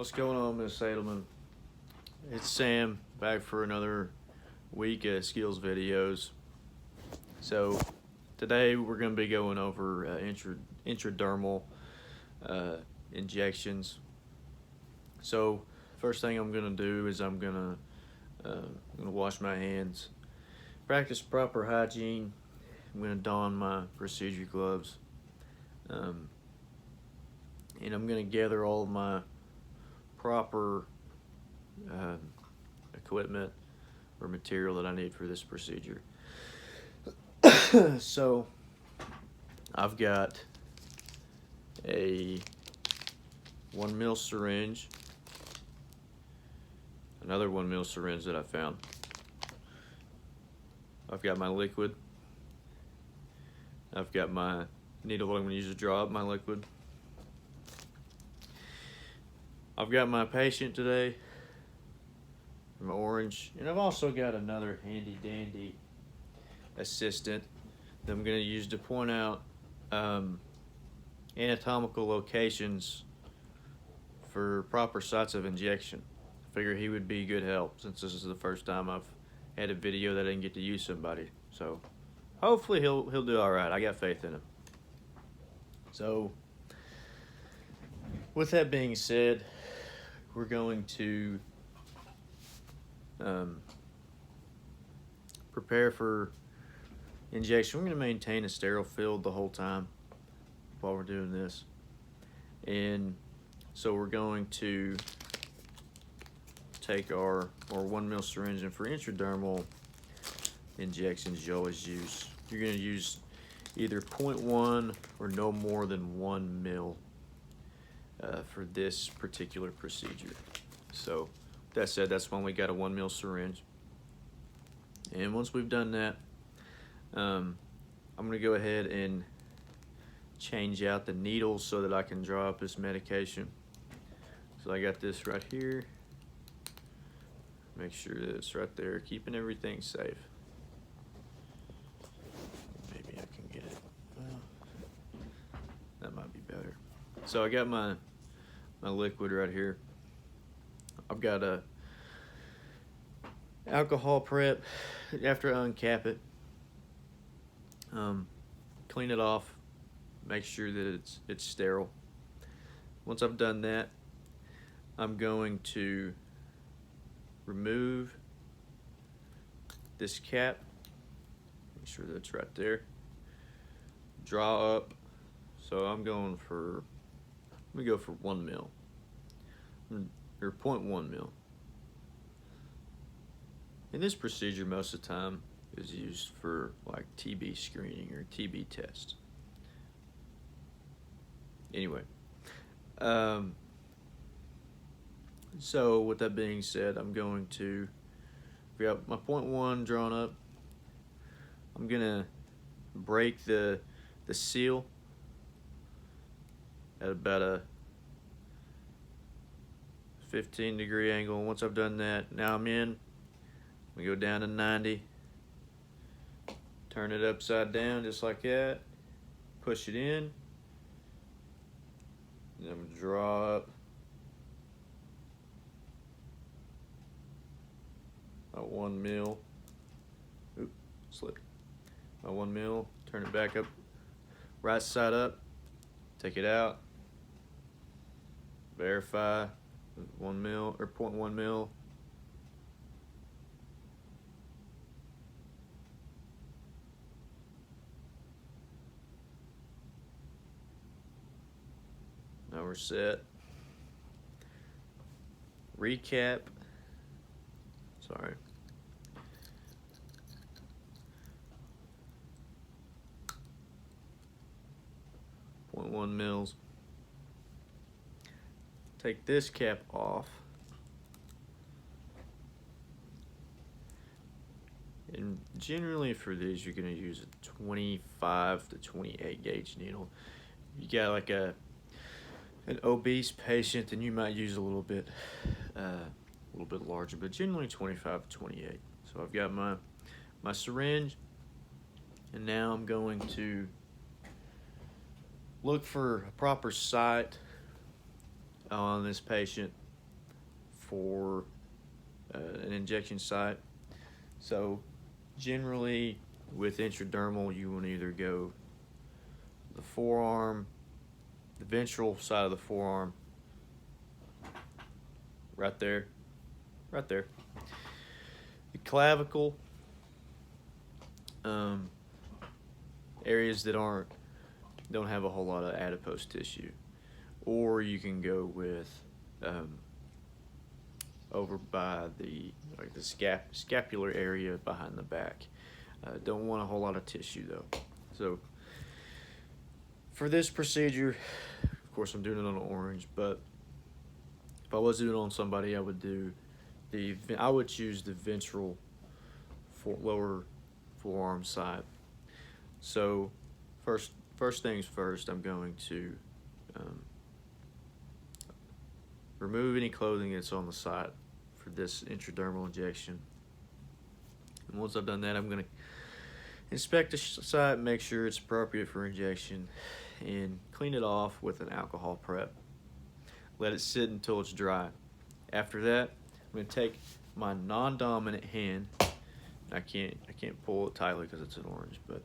What's going on, Miss Edelman? It's Sam back for another week of skills videos. So today we're going to be going over intradermal injections. So first thing I'm going to do is I'm going to wash my hands, practice proper hygiene. I'm going to don my procedure gloves, and I'm going to gather all of my proper equipment or material that I need for this procedure. So I've got a 1 ml syringe, another 1 ml syringe that I found. I've got my liquid. I've got my needle that I'm going to use to draw up my liquid. I've got my patient today, my orange, and I've also got another handy dandy assistant that I'm going to use to point out anatomical locations for proper sites of injection. I figure he would be good help since this is the first time I've had a video that I didn't get to use somebody. So hopefully he'll do all right. I got faith in him. So with that being said, we're going to prepare for injection. We're going to maintain a sterile field the whole time while we're doing this. And so we're going to take our 1 ml syringe, and for intradermal injections you always use, you're going to use either 0.1 or no more than 1 ml for this particular procedure. So that said, that's when we got a 1 ml syringe. And once we've done that, I'm going to go ahead and change out the needles so that I can draw up this medication. So I got this right here. Make sure that it's right there, keeping everything safe. Maybe I can get it. Well, that might be better. So I got my liquid right here. I've got a alcohol prep. After I uncap it, clean it off, make sure that it's sterile. Once I've done that, I'm going to remove this cap, make sure that's right there, draw up. So I'm going for, let me go for 1 ml or 0.1 ml. And this procedure most of the time is used for like TB screening or TB test. Anyway, so with that being said, I'm going to, we got my 0.1 drawn up. I'm gonna break the seal at about a 15-degree angle. And once I've done that, now I'm in. We go down to 90. Turn it upside down just like that. Push it in. And I'm gonna draw up my 1 ml. Oop, slipped. My 1 ml. Turn it back up, right side up. Take it out. Verify 1 ml or 0.1 ml. Now we're set. Recap. Sorry. .1 mils. Take this cap off. And generally for these, you're going to use a 25 to 28 gauge needle. You got like an obese patient, then you might use a little bit larger, but generally 25 to 28. So I've got my syringe, and now I'm going to look for a proper site on this patient for an injection site. So generally with intradermal, you want to either go the forearm, the ventral side of the forearm, right there, the clavicle, areas that don't have a whole lot of adipose tissue, or you can go with over by the scapular area behind the back. Don't want a whole lot of tissue though. So for this procedure, of course I'm doing it on an orange, but if I was doing it on somebody, I would choose the ventral lower forearm side. So first things first, I'm going to remove any clothing that's on the site for this intradermal injection. And once I've done that, I'm going to inspect the site, make sure it's appropriate for injection, and clean it off with an alcohol prep. Let it sit until it's dry. After that, I'm going to take my non-dominant hand. I can't pull it tightly because it's an orange, but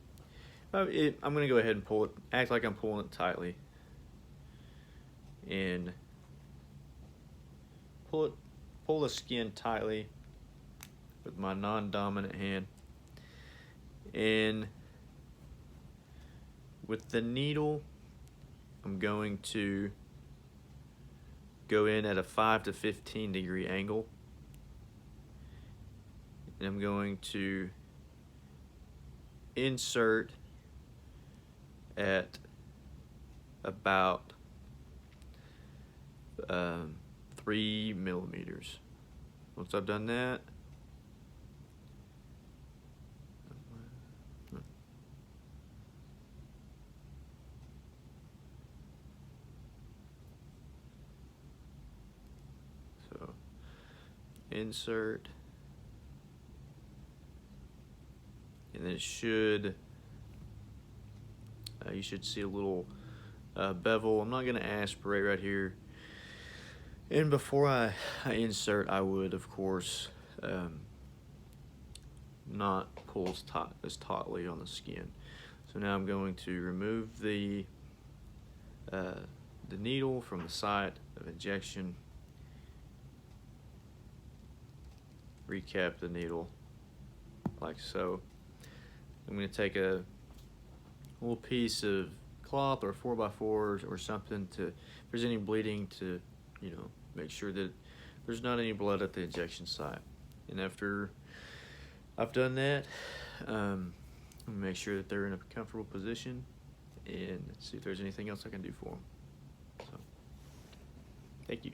I'm going to go ahead and pull it, act like I'm pulling it tightly, and pull the skin tightly with my non-dominant hand. And with the needle, I'm going to go in at a 5 to 15 degree angle, and I'm going to insert at about 3 millimeters. Once I've done that, so insert, and then it should you should see a little bevel. I'm not going to aspirate right here. And before I insert, I would, of course, not pull as tautly on the skin. So now I'm going to remove the needle from the site of injection, recap the needle like so. I'm going to take a little piece of cloth or 4x4 or something to, if there's any bleeding, to make sure that there's not any blood at the injection site. And after I've done that, make sure that they're in a comfortable position and see if there's anything else I can do for them. So, thank you.